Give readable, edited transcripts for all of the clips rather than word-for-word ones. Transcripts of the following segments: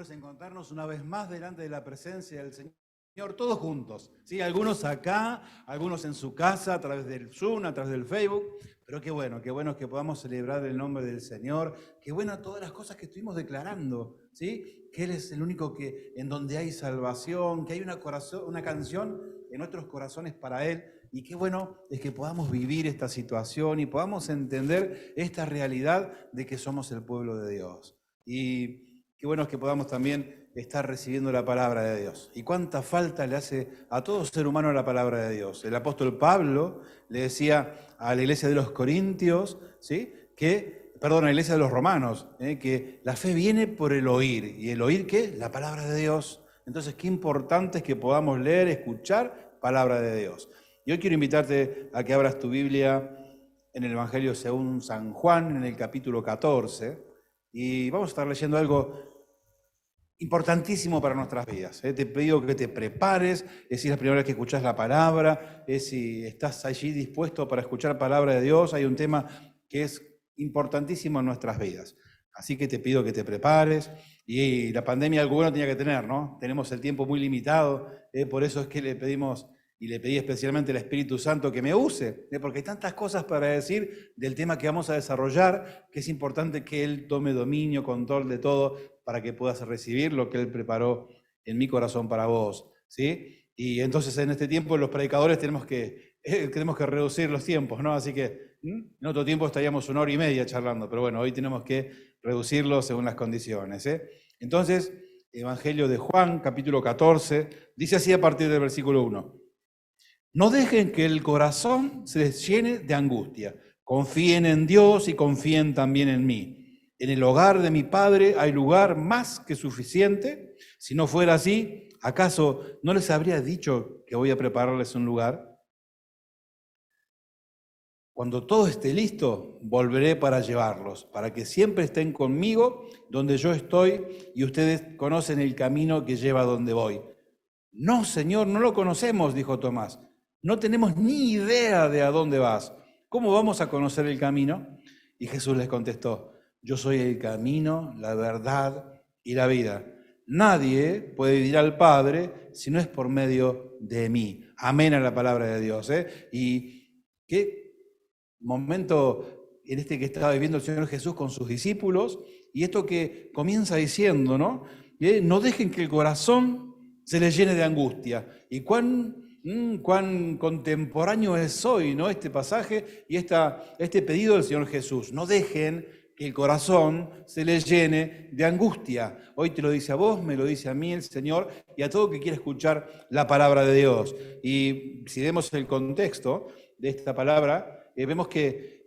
bueno es encontrarnos una vez más delante de la presencia del Señor, todos juntos, ¿sí? Algunos acá, algunos en su casa, a través del Zoom, a través del Facebook, pero qué bueno que podamos celebrar el nombre del Señor, qué bueno todas las cosas que estuvimos declarando, ¿sí? Que Él es el único que, en donde hay salvación, que hay una canción en nuestros corazones para Él, y qué bueno es que podamos vivir esta situación y podamos entender esta realidad de que somos el pueblo de Dios. Y qué bueno es que podamos también estar recibiendo la palabra de Dios. Y cuánta falta le hace a todo ser humano la palabra de Dios. El apóstol Pablo le decía a la iglesia de los Corintios, ¿sí? A la iglesia de los Romanos, que la fe viene por el oír. ¿Y el oír qué? La palabra de Dios. Entonces, qué importante es que podamos leer, escuchar palabra de Dios. Y hoy quiero invitarte a que abras tu Biblia en el Evangelio según San Juan, en el capítulo 14, y vamos a estar leyendo algo importantísimo para nuestras vidas. Te pido que te prepares, si es la primera vez que escuchás la palabra, si estás allí dispuesto para escuchar palabra de Dios. Hay un tema que es importantísimo en nuestras vidas. Así que te pido que te prepares. Y la pandemia algo bueno tenía que tener, ¿no? Tenemos el tiempo muy limitado, por eso es que le pedimos, y le pedí especialmente al Espíritu Santo que me use, porque hay tantas cosas para decir del tema que vamos a desarrollar, que es importante que Él tome dominio, control de todo, para que puedas recibir lo que Él preparó en mi corazón para vos, ¿sí? Y entonces en este tiempo los predicadores tenemos que reducir los tiempos, ¿no? Así que en otro tiempo estaríamos 1 hora y media charlando, pero bueno, hoy tenemos que reducirlo según las condiciones, ¿eh? Entonces, Evangelio de Juan, capítulo 14, dice así a partir del versículo 1. No dejen que el corazón se les llene de angustia. Confíen en Dios y confíen también en mí. En el hogar de mi Padre hay lugar más que suficiente. Si no fuera así, ¿acaso no les habría dicho que voy a prepararles un lugar? Cuando todo esté listo, volveré para llevarlos, para que siempre estén conmigo donde yo estoy y ustedes conocen el camino que lleva a donde voy. No, Señor, no lo conocemos, dijo Tomás. No tenemos ni idea de a dónde vas. ¿Cómo vamos a conocer el camino? Y Jesús les contestó, yo soy el camino, la verdad y la vida. Nadie puede ir al Padre si no es por medio de mí. Amén a la palabra de Dios. Y qué momento en este que estaba viviendo el Señor Jesús con sus discípulos, y esto que comienza diciendo, ¿no? No dejen que el corazón se les llene de angustia. Y cuán contemporáneo es hoy, ¿no? Este pasaje y este pedido del Señor Jesús. No dejen que el corazón se les llene de angustia. Hoy te lo dice a vos, me lo dice a mí el Señor y a todo que quiera escuchar la palabra de Dios. Y si vemos el contexto de esta palabra, vemos que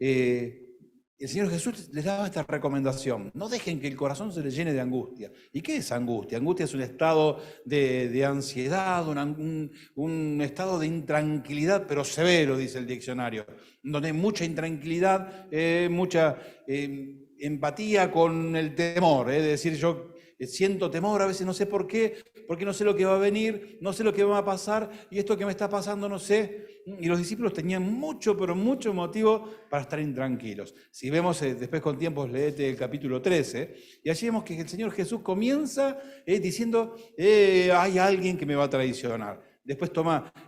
el Señor Jesús les daba esta recomendación. No dejen que el corazón se les llene de angustia. ¿Y qué es angustia? Angustia es un estado de ansiedad, un estado de intranquilidad, pero severo, dice el diccionario, donde hay mucha intranquilidad, mucha empatía con el temor, es decir, yo siento temor, a veces no sé por qué, porque no sé lo que va a venir, no sé lo que va a pasar, y esto que me está pasando no sé. Y los discípulos tenían mucho, pero mucho motivo para estar intranquilos. Si vemos, después con tiempo, leete el capítulo 13, y allí vemos que el Señor Jesús comienza diciendo, hay alguien que me va a traicionar. Después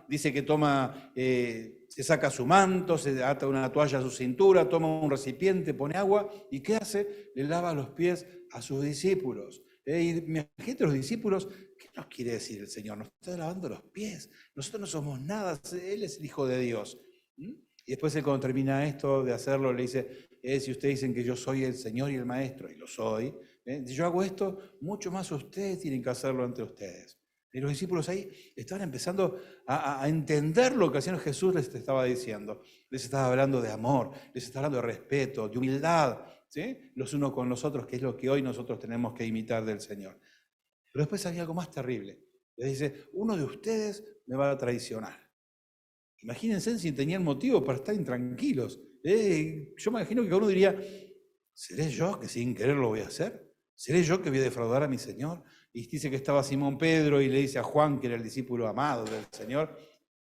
dice que se saca su manto, se ata una toalla a su cintura, toma un recipiente, pone agua, ¿y qué hace? Le lava los pies a sus discípulos. Y imagínate los discípulos, ¿qué nos quiere decir el Señor? Nos está lavando los pies, nosotros no somos nada, Él es el Hijo de Dios. Y después Él, cuando termina esto de hacerlo, le dice, si ustedes dicen que yo soy el Señor y el Maestro, y lo soy, si yo hago esto, mucho más ustedes tienen que hacerlo entre ustedes. Y los discípulos ahí estaban empezando a entender lo que el Señor Jesús les estaba diciendo. Les estaba hablando de amor, les estaba hablando de respeto, de humildad, ¿sí? Los unos con los otros, que es lo que hoy nosotros tenemos que imitar del Señor. Pero después había algo más terrible. Les dice, uno de ustedes me va a traicionar. Imagínense si tenían motivo para estar intranquilos. Yo me imagino que uno diría, ¿seré yo que sin querer lo voy a hacer? ¿Seré yo que voy a defraudar a mi Señor? Y dice que estaba Simón Pedro y le dice a Juan, que era el discípulo amado del Señor,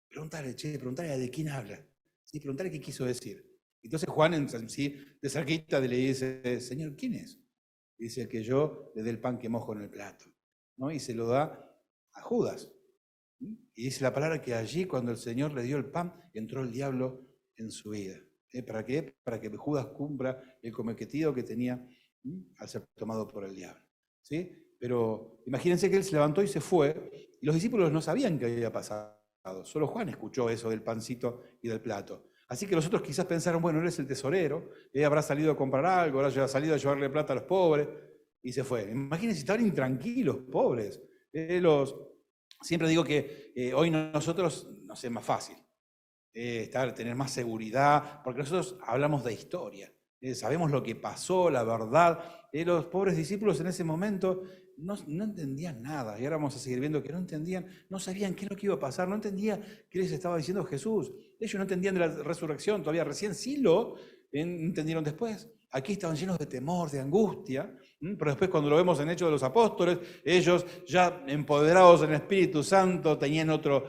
pregúntale de quién habla. Sí, pregúntale qué quiso decir. Entonces Juan, de cerquita, le dice, Señor, ¿quién es? Dice, que yo le dé el pan que mojo en el plato. ¿no? Y se lo da a Judas. Y dice la palabra que allí, cuando el Señor le dio el pan, entró el diablo en su vida. ¿Para qué? Para que Judas cumpla el cometido que tenía al ser tomado por el diablo. ¿Sí? Pero imagínense que él se levantó y se fue, y los discípulos no sabían qué había pasado. Solo Juan escuchó eso del pancito y del plato. Así que los otros quizás pensaron, bueno, él es el tesorero, él habrá salido a comprar algo, habrá salido a llevarle plata a los pobres, y se fue. Imagínense, estaban intranquilos, pobres. Siempre digo que hoy nosotros nos es más fácil tener más seguridad, porque nosotros hablamos de historia, sabemos lo que pasó, la verdad. Los pobres discípulos en ese momento no entendían nada, y ahora vamos a seguir viendo que no entendían, no sabían qué es lo que iba a pasar, no entendían qué les estaba diciendo Jesús. Ellos no entendían de la resurrección todavía, recién sí lo entendieron después. Aquí estaban llenos de temor, de angustia, pero después cuando lo vemos en Hechos de los Apóstoles, ellos ya empoderados en el Espíritu Santo tenían otra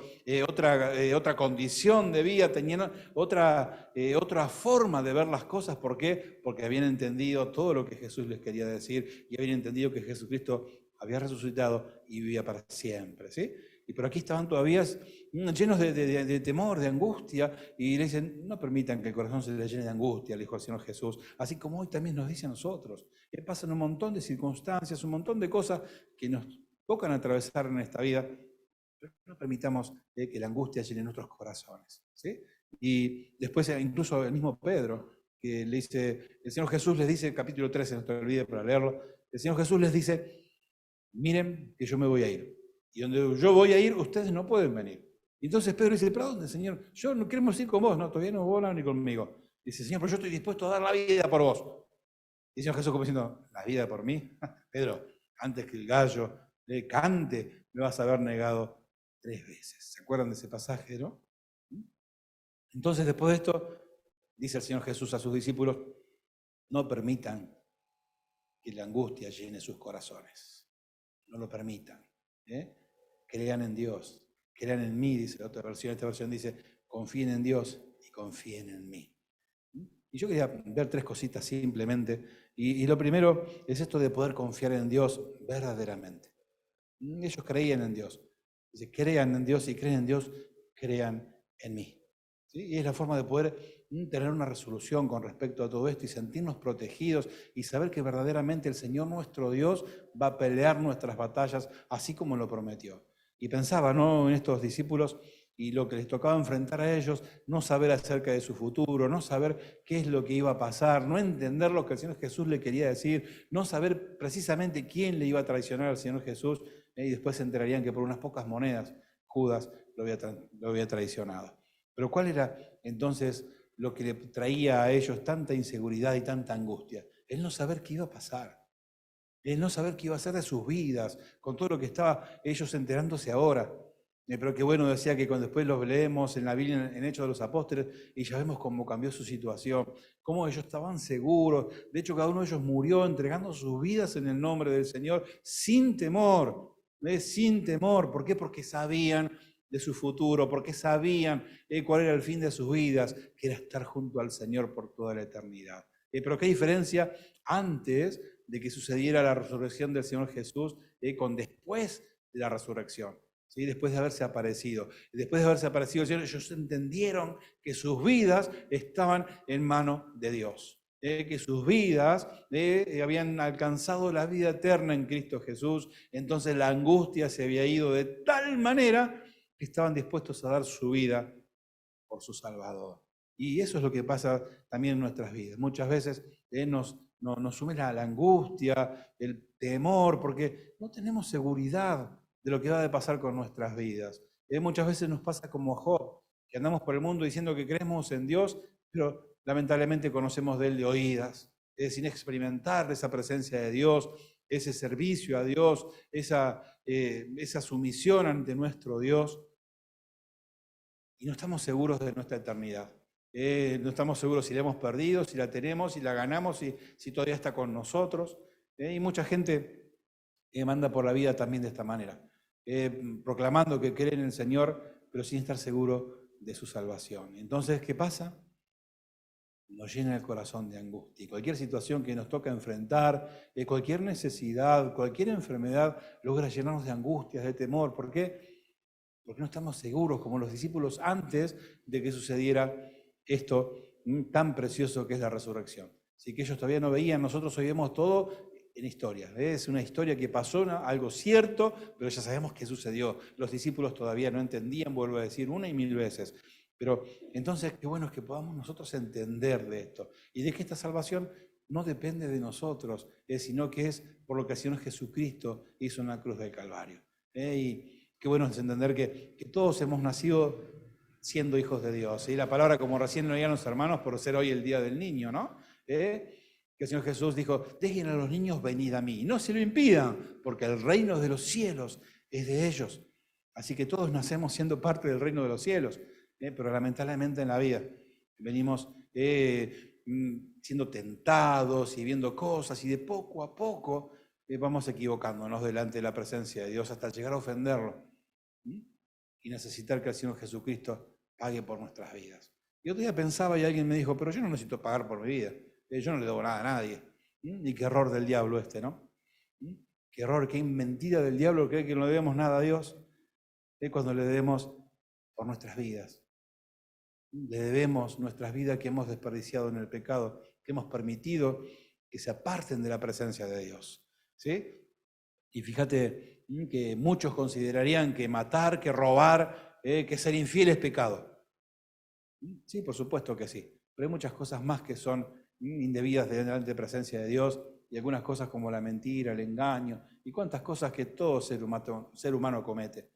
condición de vida, tenían otra forma de ver las cosas. ¿Por qué? Porque habían entendido todo lo que Jesús les quería decir y habían entendido que Jesucristo había resucitado y vivía para siempre, ¿sí? Y por aquí estaban todavía llenos de temor, de angustia, y le dicen, no permitan que el corazón se les llene de angustia, le dijo el Señor Jesús, así como hoy también nos dice a nosotros. Pasan un montón de circunstancias, un montón de cosas que nos tocan atravesar en esta vida, pero no permitamos que la angustia llene nuestros corazones, ¿sí? Y después incluso el mismo Pedro, que le dice, el Señor Jesús les dice, capítulo 13, no te olvides para leerlo, el Señor Jesús les dice, miren que yo me voy a ir. Y donde yo voy a ir, ustedes no pueden venir. Entonces Pedro dice, ¿pero dónde, Señor? Yo no queremos ir con vos, no, todavía no volan ni conmigo. Dice, Señor, pero yo estoy dispuesto a dar la vida por vos. Y el Señor Jesús como diciendo, ¿la vida por mí? Pedro, antes que el gallo cante, me vas a haber negado 3 veces. ¿Se acuerdan de ese pasaje, no? Entonces, después de esto, dice el Señor Jesús a sus discípulos, no permitan que la angustia llene sus corazones. No lo permitan. Crean en Dios, crean en mí, dice la otra versión. Esta versión dice, confíen en Dios y confíen en mí. Y yo quería ver 3 cositas simplemente. Y lo primero es esto de poder confiar en Dios verdaderamente. Ellos creían en Dios. Dice, crean en Dios y creen en Dios, crean en mí. ¿Sí? Y es la forma de poder tener una resolución con respecto a todo esto y sentirnos protegidos y saber que verdaderamente el Señor nuestro Dios va a pelear nuestras batallas así como lo prometió. Y pensaba, ¿no?, en estos discípulos y lo que les tocaba enfrentar a ellos, no saber acerca de su futuro, no saber qué es lo que iba a pasar, no entender lo que el Señor Jesús le quería decir, no saber precisamente quién le iba a traicionar al Señor Jesús, y después se enterarían que por unas pocas monedas Judas lo había traicionado. Pero ¿cuál era entonces lo que le traía a ellos tanta inseguridad y tanta angustia? El no saber qué iba a pasar, el no saber qué iba a hacer de sus vidas, con todo lo que estaba ellos enterándose ahora. Pero qué bueno, decía que cuando después los leemos en la Biblia, en Hechos de los Apóstoles, y ya vemos cómo cambió su situación, cómo ellos estaban seguros. De hecho, cada uno de ellos murió entregando sus vidas en el nombre del Señor, sin temor, sin temor. ¿Por qué? Porque sabían de su futuro, porque sabían cuál era el fin de sus vidas, que era estar junto al Señor por toda la eternidad. Pero qué diferencia antes de que sucediera la resurrección del Señor Jesús con después de la resurrección. ¿Sí? Después de haberse aparecido. Después de haberse aparecido el Señor, ellos entendieron que sus vidas estaban en manos de Dios. Que sus vidas habían alcanzado la vida eterna en Cristo Jesús. Entonces la angustia se había ido de tal manera que estaban dispuestos a dar su vida por su Salvador. Y eso es lo que pasa también en nuestras vidas. Muchas veces nos sume la angustia, el temor, porque no tenemos seguridad de lo que va a pasar con nuestras vidas. Muchas veces nos pasa como a Job, que andamos por el mundo diciendo que creemos en Dios, pero lamentablemente conocemos de Él de oídas, sin experimentar esa presencia de Dios, ese servicio a Dios, esa sumisión ante nuestro Dios. Y no estamos seguros de nuestra eternidad. No estamos seguros si la hemos perdido, si la tenemos, si la ganamos, si todavía está con nosotros. Y mucha gente manda por la vida también de esta manera, proclamando que creen en el Señor, pero sin estar seguro de su salvación. Entonces, ¿qué pasa? nos llena el corazón de angustia. Y cualquier situación que nos toca enfrentar, cualquier necesidad, cualquier enfermedad, logra llenarnos de angustias, de temor. ¿Por qué? Porque no estamos seguros, como los discípulos antes de que sucediera esto tan precioso que es la resurrección. Así que ellos todavía no veían, nosotros hoy vemos todo en historia. Es una historia que pasó, algo cierto, pero ya sabemos qué sucedió. Los discípulos todavía no entendían, vuelvo a decir una y mil veces. Pero entonces, qué bueno es que podamos nosotros entender de esto y de que esta salvación no depende de nosotros, sino que es por lo que el Señor Jesucristo hizo en la cruz del Calvario. Y qué bueno es entender que todos hemos nacido siendo hijos de Dios. Y la palabra, como recién leían los hermanos, por ser hoy el Día del Niño, ¿no? Que el Señor Jesús dijo, dejen a los niños venir a mí, no se lo impidan, porque el reino de los cielos es de ellos. Así que todos nacemos siendo parte del reino de los cielos. Pero lamentablemente en la vida venimos siendo tentados y viendo cosas y de poco a poco vamos equivocándonos delante de la presencia de Dios hasta llegar a ofenderlo y necesitar que el Señor Jesucristo pague por nuestras vidas. Y otro día pensaba y alguien me dijo, pero yo no necesito pagar por mi vida, yo no le debo nada a nadie. Y qué error del diablo este, ¿no? Qué error, qué mentira del diablo creer que no le debemos nada a Dios cuando le debemos por nuestras vidas. Le debemos nuestras vidas que hemos desperdiciado en el pecado, que hemos permitido que se aparten de la presencia de Dios. ¿Sí? Y fíjate que muchos considerarían que matar, que robar, que ser infiel es pecado. Sí, por supuesto que sí, pero hay muchas cosas más que son indebidas delante de la presencia de Dios y algunas cosas como la mentira, el engaño y cuantas cosas que todo ser humano comete.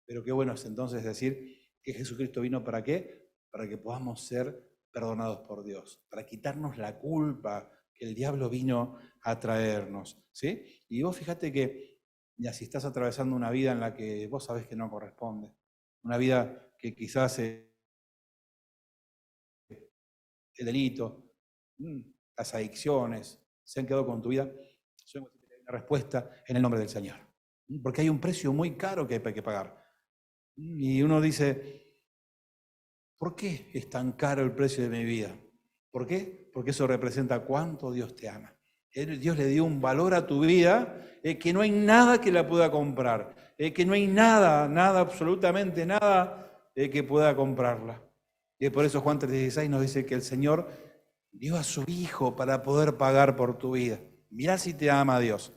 Pero qué bueno es entonces decir que Jesucristo vino ¿para qué? Para que podamos ser perdonados por Dios, para quitarnos la culpa que el diablo vino a traernos, ¿sí? Y vos fíjate que ya si estás atravesando una vida en la que vos sabés que no corresponde, una vida que quizás el delito, las adicciones se han quedado con tu vida, yo tengo una respuesta en el nombre del Señor, porque hay un precio muy caro que hay que pagar. Y uno dice, ¿por qué es tan caro el precio de mi vida? ¿Por qué? Porque eso representa cuánto Dios te ama. Dios le dio un valor a tu vida que no hay nada que la pueda comprar, que no hay nada, absolutamente nada que pueda comprarla. Y por eso Juan 3:16 nos dice que el Señor dio a su Hijo para poder pagar por tu vida. Mirá si te ama Dios,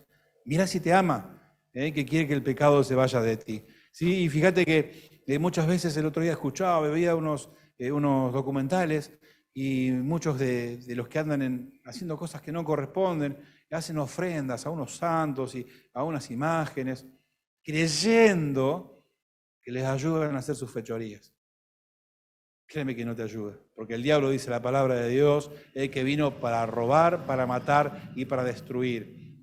mirá si te ama, que quiere que el pecado se vaya de ti. Sí, y fíjate que muchas veces el otro día escuchaba, veía unos documentales y muchos de los que andan haciendo cosas que no corresponden, hacen ofrendas a unos santos y a unas imágenes, creyendo que les ayudan a hacer sus fechorías. Créeme que no te ayuda, porque el diablo dice la palabra de Dios, que vino para robar, para matar y para destruir.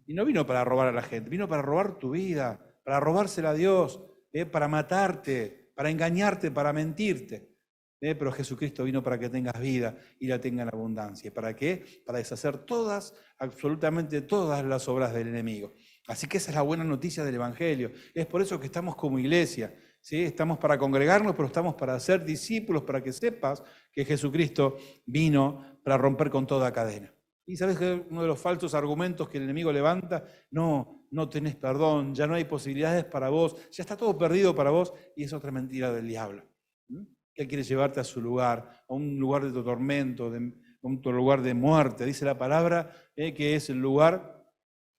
Y no vino para robar a la gente, vino para robar tu vida, para robársela a Dios, para matarte, para engañarte, para mentirte. Pero Jesucristo vino para que tengas vida y la tenga en abundancia. ¿Para qué? Para deshacer todas, absolutamente todas las obras del enemigo. Así que esa es la buena noticia del Evangelio. Es por eso que estamos como iglesia, ¿sí? Estamos para congregarnos, pero estamos para ser discípulos, para que sepas que Jesucristo vino para romper con toda cadena. Y sabes que uno de los falsos argumentos que el enemigo levanta, no tenés perdón, ya no hay posibilidades para vos, ya está todo perdido para vos, y es otra mentira del diablo. Que él quiere llevarte a su lugar, a un lugar de tormento, a un lugar de muerte. Dice la palabra que es el lugar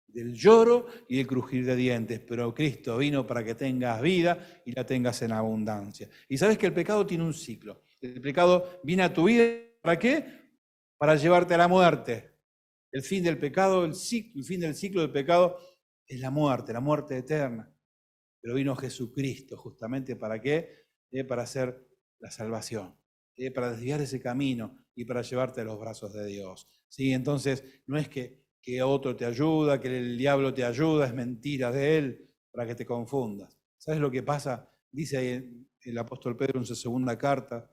del lloro y del crujir de dientes, pero Cristo vino para que tengas vida y la tengas en abundancia. Y sabes que el pecado tiene un ciclo. El pecado viene a tu vida, ¿para qué? Para llevarte a la muerte. El fin del pecado, el fin del ciclo del pecado es la muerte eterna. Pero vino Jesucristo justamente ¿para qué? Para hacer la salvación, para desviar ese camino y para llevarte a los brazos de Dios. ¿Sí? Entonces, no es que otro te ayuda, que el diablo te ayuda, es mentira de él para que te confundas. ¿Sabes lo que pasa? Dice ahí el apóstol Pedro en su segunda carta,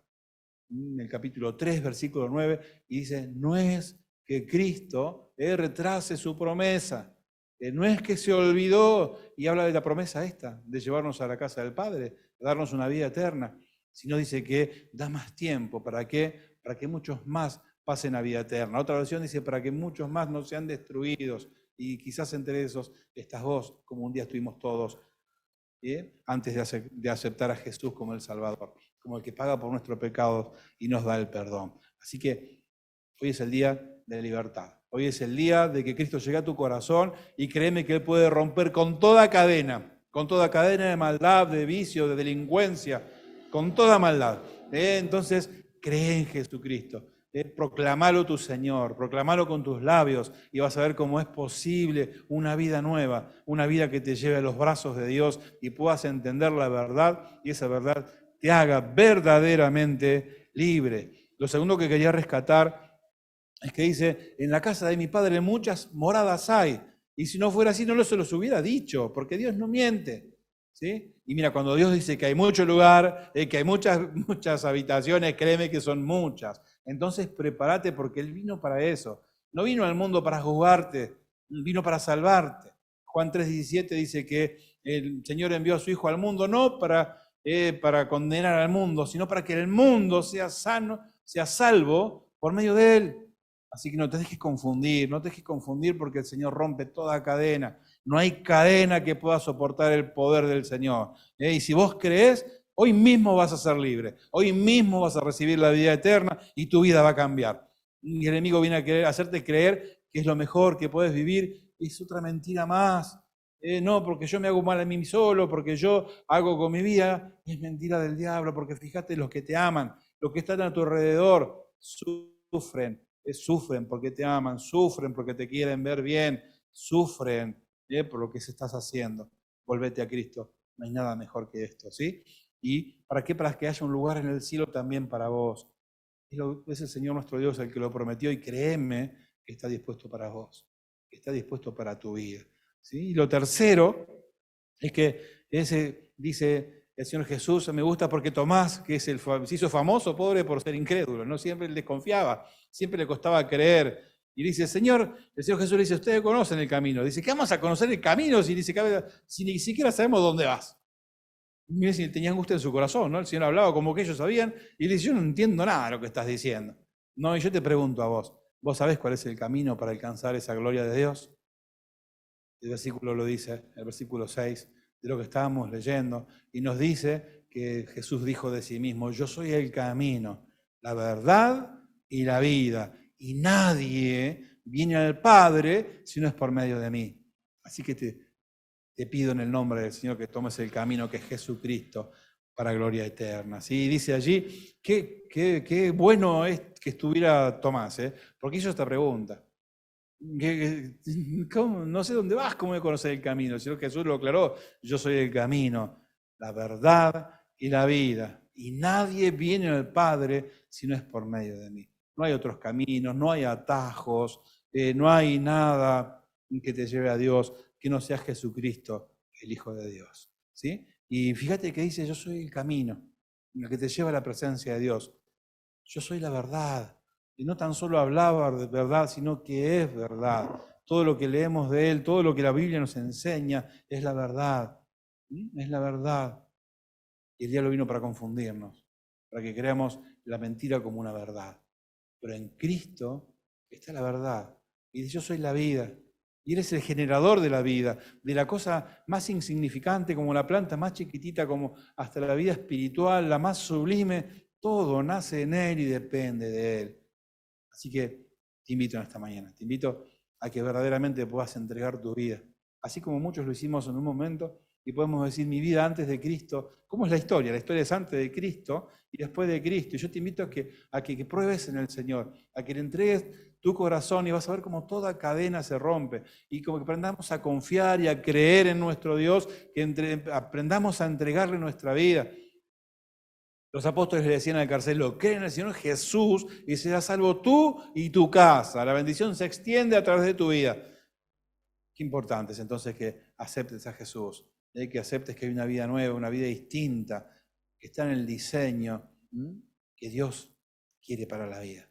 en el capítulo 3, versículo 9, y dice, no es que Cristo retrase su promesa, no es que se olvidó, y habla de la promesa esta, de llevarnos a la casa del Padre, de darnos una vida eterna, sino dice que da más tiempo. ¿Para qué? para que muchos más pasen a vida eterna. Otra versión dice, para que muchos más no sean destruidos. Y quizás entre esos estás vos, como un día estuvimos todos, antes de aceptar a Jesús como el Salvador, como el que paga por nuestros pecados y nos da el perdón. Así que hoy es el día de libertad. Hoy es el día de que Cristo llegue a tu corazón y créeme que Él puede romper con toda cadena de maldad, de vicio, de delincuencia, con toda maldad. Entonces, cree en Jesucristo. Proclamalo tu Señor, proclamalo con tus labios y vas a ver cómo es posible una vida nueva, una vida que te lleve a los brazos de Dios y puedas entender la verdad y esa verdad te haga verdaderamente libre. Lo segundo que quería rescatar es que dice, en la casa de mi Padre muchas moradas hay, y si no fuera así no se los hubiera dicho, porque Dios no miente. ¿Sí? Y mira, cuando Dios dice que hay mucho lugar, que hay muchas habitaciones, créeme que son muchas. Entonces prepárate porque Él vino para eso. No vino al mundo para juzgarte, vino para salvarte. Juan 3:17 dice que el Señor envió a su Hijo al mundo no para condenar al mundo, sino para que el mundo sea sano, sea salvo por medio de Él. Así que no te dejes confundir, no te dejes confundir porque el Señor rompe toda cadena. No hay cadena que pueda soportar el poder del Señor. Y si vos creés, hoy mismo vas a ser libre. Hoy mismo vas a recibir la vida eterna y tu vida va a cambiar. Y el enemigo viene a querer hacerte creer que es lo mejor que puedes vivir. Es otra mentira más. No, porque yo me hago mal a mí solo, porque yo hago con mi vida. Es mentira del diablo, porque fíjate, los que te aman, los que están a tu alrededor, sufren porque te aman, sufren porque te quieren ver bien, sufren por lo que se estás haciendo. Volvete a Cristo, no hay nada mejor que esto, ¿sí? ¿Y para qué? Para que haya un lugar en el cielo también para vos. Es el Señor nuestro Dios el que lo prometió y créeme que está dispuesto para vos, que está dispuesto para tu vida, ¿sí? Y lo tercero es que dice el Señor Jesús, me gusta porque Tomás, que se hizo famoso, pobre, por ser incrédulo, ¿no? Siempre él desconfiaba, siempre le costaba creer. Y dice, el Señor Jesús le dice, ustedes conocen el camino. Dice, ¿qué vamos a conocer el camino si ni siquiera sabemos dónde vas? Miren si tenía angustia en su corazón, ¿no? El Señor hablaba como que ellos sabían, y dice, yo no entiendo nada de lo que estás diciendo. No, y yo te pregunto a ¿vos sabés cuál es el camino para alcanzar esa gloria de Dios? El versículo lo dice, el versículo 6, de lo que estábamos leyendo, y nos dice que Jesús dijo de sí mismo, yo soy el camino, la verdad y la vida, y nadie viene al Padre si no es por medio de mí. Así que te pido en el nombre del Señor que tomes el camino que es Jesucristo para gloria eterna. ¿Sí? Dice allí, qué bueno es que estuviera Tomás, porque hizo esta pregunta. ¿Cómo? No sé dónde vas, ¿cómo voy a conocer el camino? El Señor Jesús lo aclaró, yo soy el camino, la verdad y la vida. Y nadie viene al Padre si no es por medio de mí. No hay otros caminos, no hay atajos, no hay nada que te lleve a Dios que no sea Jesucristo, el Hijo de Dios. ¿Sí? Y fíjate que dice, yo soy el camino, el que te lleva a la presencia de Dios. Yo soy la verdad. Y no tan solo hablaba de verdad, sino que es verdad. Todo lo que leemos de Él, todo lo que la Biblia nos enseña, es la verdad. Es la verdad. Y el diablo vino para confundirnos, para que creamos la mentira como una verdad. Pero en Cristo está la verdad. Y dice, yo soy la vida. Y Él es el generador de la vida, de la cosa más insignificante como la planta más chiquitita, como hasta la vida espiritual, la más sublime. Todo nace en Él y depende de Él. Así que te invito en esta mañana, te invito a que verdaderamente puedas entregar tu vida. Así como muchos lo hicimos en un momento y podemos decir mi vida antes de Cristo. ¿Cómo es la historia? La historia es antes de Cristo y después de Cristo. Y yo te invito a que pruebes en el Señor, a que le entregues tu corazón y vas a ver cómo toda cadena se rompe. Y como que aprendamos a confiar y a creer en nuestro Dios, que aprendamos a entregarle nuestra vida. Los apóstoles le decían al carcelero, cree en el Señor Jesús y serás salvo tú y tu casa. La bendición se extiende a través de tu vida. Qué importante es entonces que aceptes a Jesús, que aceptes que hay una vida nueva, una vida distinta, que está en el diseño que Dios quiere para la vida.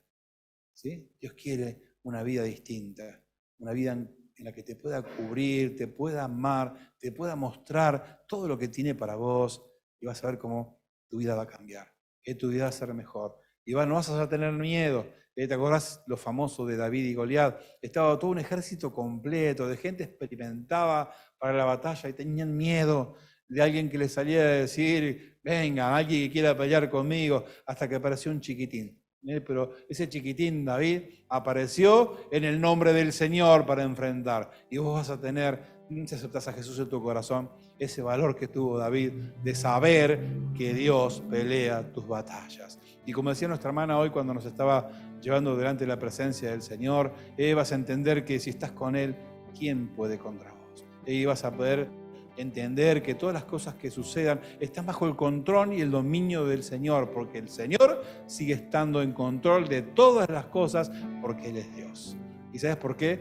¿Sí? Dios quiere una vida distinta, una vida en la que te pueda cubrir, te pueda amar, te pueda mostrar todo lo que tiene para vos y vas a ver cómo tu vida va a cambiar, que tu vida va a ser mejor. y no vas a tener miedo. ¿Te acordás lo famoso de David y Goliat? Estaba todo un ejército completo de gente experimentada para la batalla y tenían miedo de alguien que les salía a decir, venga, alguien que quiera pelear conmigo, hasta que apareció un chiquitín. Pero ese chiquitín, David, apareció en el nombre del Señor para enfrentar. Y vos vas a tener, si aceptás a Jesús en tu corazón, ese valor que tuvo David de saber que Dios pelea tus batallas. Y como decía nuestra hermana hoy cuando nos estaba llevando delante de la presencia del Señor, vas a entender que si estás con Él, ¿quién puede contra vos? Y vas a poder entender que todas las cosas que sucedan están bajo el control y el dominio del Señor, porque el Señor sigue estando en control de todas las cosas, porque Él es Dios. ¿Y sabes por qué?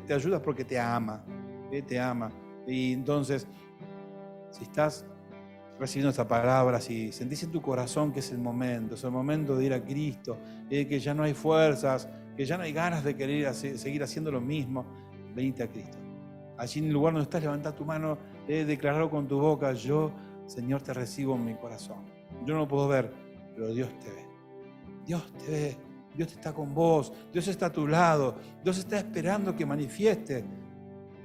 Te ayuda porque te ama, te ama. Y entonces, si estás recibiendo esta palabra, si sentís en tu corazón que es el momento de ir a Cristo, que ya no hay fuerzas, que ya no hay ganas de querer seguir haciendo lo mismo, venite a Cristo. Allí en el lugar donde estás, levanta tu mano, declararlo con tu boca, yo, Señor, te recibo en mi corazón. Yo no lo puedo ver, pero Dios te ve. Dios te ve, Dios está con vos, Dios está a tu lado, Dios está esperando que manifieste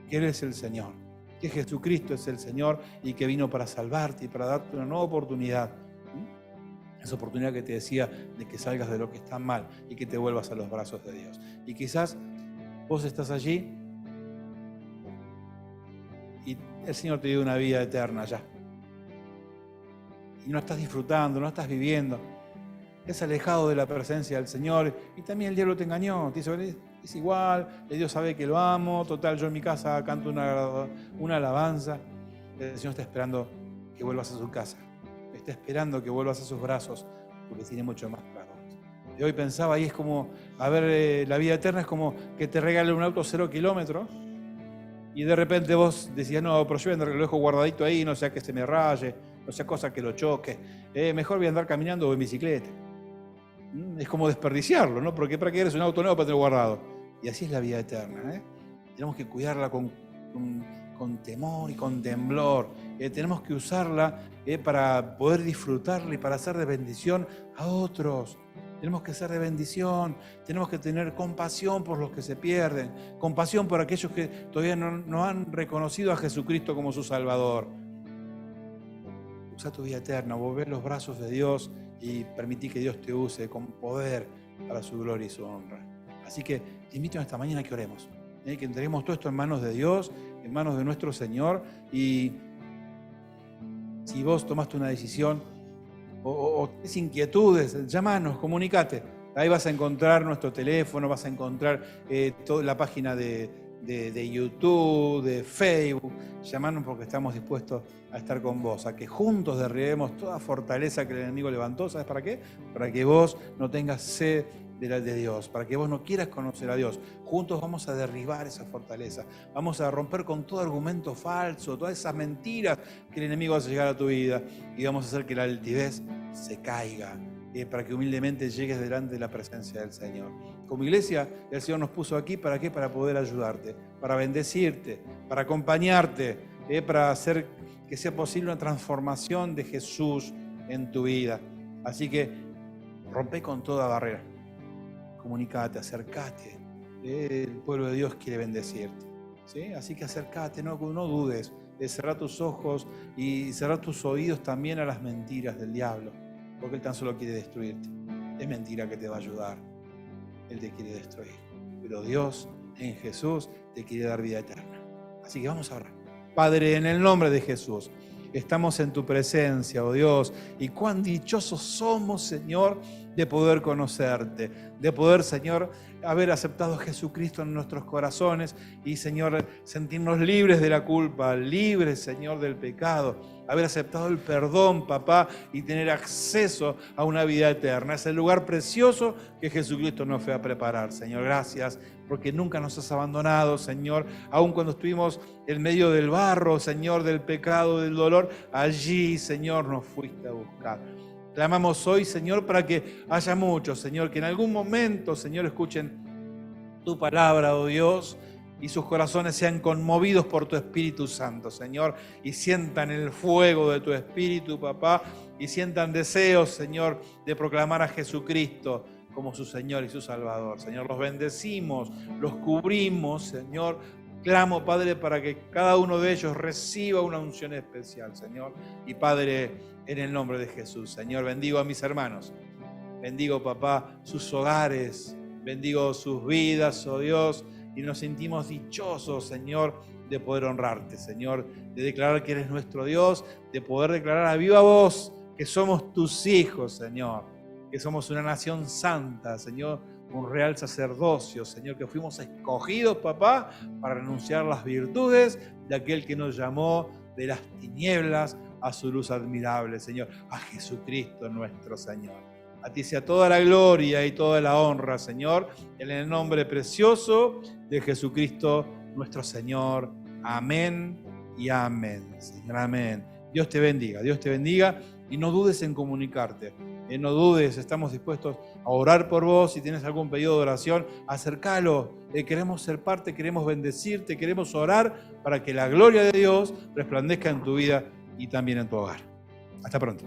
que Él es el Señor, que Jesucristo es el Señor y que vino para salvarte y para darte una nueva oportunidad. Esa oportunidad que te decía de que salgas de lo que está mal y que te vuelvas a los brazos de Dios. Y quizás vos estás allí y el Señor te dio una vida eterna ya. Y no estás disfrutando, no estás viviendo. Es alejado de la presencia del Señor. Y también el diablo te engañó. Te dice, es igual, Dios sabe que lo amo. Total, yo en mi casa canto una alabanza. El Señor está esperando que vuelvas a su casa. Está esperando que vuelvas a sus brazos, porque tiene mucho más para vos. Y hoy pensaba, y es como, la vida eterna es como que te regale un auto 0 kilómetros. Y de repente vos decías, no, pero yo lo dejo guardadito ahí, no sea que se me raye, no sea cosa que lo choque. Mejor voy a andar caminando o en bicicleta. Es como desperdiciarlo, ¿no? Porque ¿para qué eres un auto nuevo para tenerlo guardado? Y así es la vida eterna, Tenemos que cuidarla con temor y con temblor. Tenemos que usarla para poder disfrutarla y para hacer de bendición a otros. Tenemos que ser de bendición, tenemos que tener compasión por los que se pierden, compasión por aquellos que todavía no han reconocido a Jesucristo como su Salvador. Usa tu vida eterna, volver los brazos de Dios y permití que Dios te use con poder para su gloria y su honra. Así que te invito esta mañana a que oremos, que entreguemos todo esto en manos de Dios, en manos de nuestro Señor. Y si vos tomaste una decisión o tienes inquietudes, llámanos, comunícate. Ahí vas a encontrar nuestro teléfono, vas a encontrar toda la página de YouTube, de Facebook. Llámanos porque estamos dispuestos a estar con vos, a que juntos derribemos toda fortaleza que el enemigo levantó. ¿Sabes para qué? Para que vos no tengas sed de Dios, para que vos no quieras conocer a Dios. Juntos vamos a derribar esa fortaleza, vamos a romper con todo argumento falso, todas esas mentiras que el enemigo hace llegar a tu vida, y vamos a hacer que la altivez se caiga, para que humildemente llegues delante de la presencia del Señor. Como iglesia, el Señor nos puso aquí, ¿para qué? Para poder ayudarte, para bendecirte, para acompañarte, para hacer que sea posible una transformación de Jesús en tu vida. Así que rompe con toda barrera. Comunicate, acercate. El pueblo de Dios quiere bendecirte, ¿sí? Así que acercate, no dudes. Cerrá tus ojos y cerrá tus oídos también a las mentiras del diablo, porque él tan solo quiere destruirte. Es mentira que te va a ayudar. Él te quiere destruir. Pero Dios en Jesús te quiere dar vida eterna. Así que vamos a orar. Padre, en el nombre de Jesús, estamos en tu presencia, oh Dios, y cuán dichosos somos, Señor, de poder conocerte, de poder, Señor, haber aceptado a Jesucristo en nuestros corazones y, Señor, sentirnos libres de la culpa, libres, Señor, del pecado, haber aceptado el perdón, papá, y tener acceso a una vida eterna. Es el lugar precioso que Jesucristo nos fue a preparar, Señor. Gracias, porque nunca nos has abandonado, Señor, aun cuando estuvimos en medio del barro, Señor, del pecado, del dolor, allí, Señor, nos fuiste a buscar. Clamamos hoy, Señor, para que haya muchos, Señor, que en algún momento, Señor, escuchen tu palabra, oh Dios, y sus corazones sean conmovidos por tu Espíritu Santo, Señor, y sientan el fuego de tu Espíritu, papá, y sientan deseos, Señor, de proclamar a Jesucristo como su Señor y su Salvador. Señor, los bendecimos, los cubrimos, Señor. Clamo, Padre, para que cada uno de ellos reciba una unción especial, Señor. Y Padre, en el nombre de Jesús, Señor, bendigo a mis hermanos. Bendigo, papá, sus hogares. Bendigo sus vidas, oh Dios. Y nos sentimos dichosos, Señor, de poder honrarte, Señor. De declarar que eres nuestro Dios. De poder declarar a viva voz que somos tus hijos, Señor. Que somos una nación santa, Señor. Un real sacerdocio, Señor, que fuimos escogidos, papá, para renunciar las virtudes de aquel que nos llamó de las tinieblas a su luz admirable, Señor, a Jesucristo nuestro Señor. A ti sea toda la gloria y toda la honra, Señor, en el nombre precioso de Jesucristo nuestro Señor. Amén y amén, Señor, amén. Dios te bendiga y no dudes en comunicarte. No dudes, estamos dispuestos a orar por vos. Si tienes algún pedido de oración, acércalo. Queremos ser parte, queremos bendecirte, queremos orar para que la gloria de Dios resplandezca en tu vida y también en tu hogar. Hasta pronto.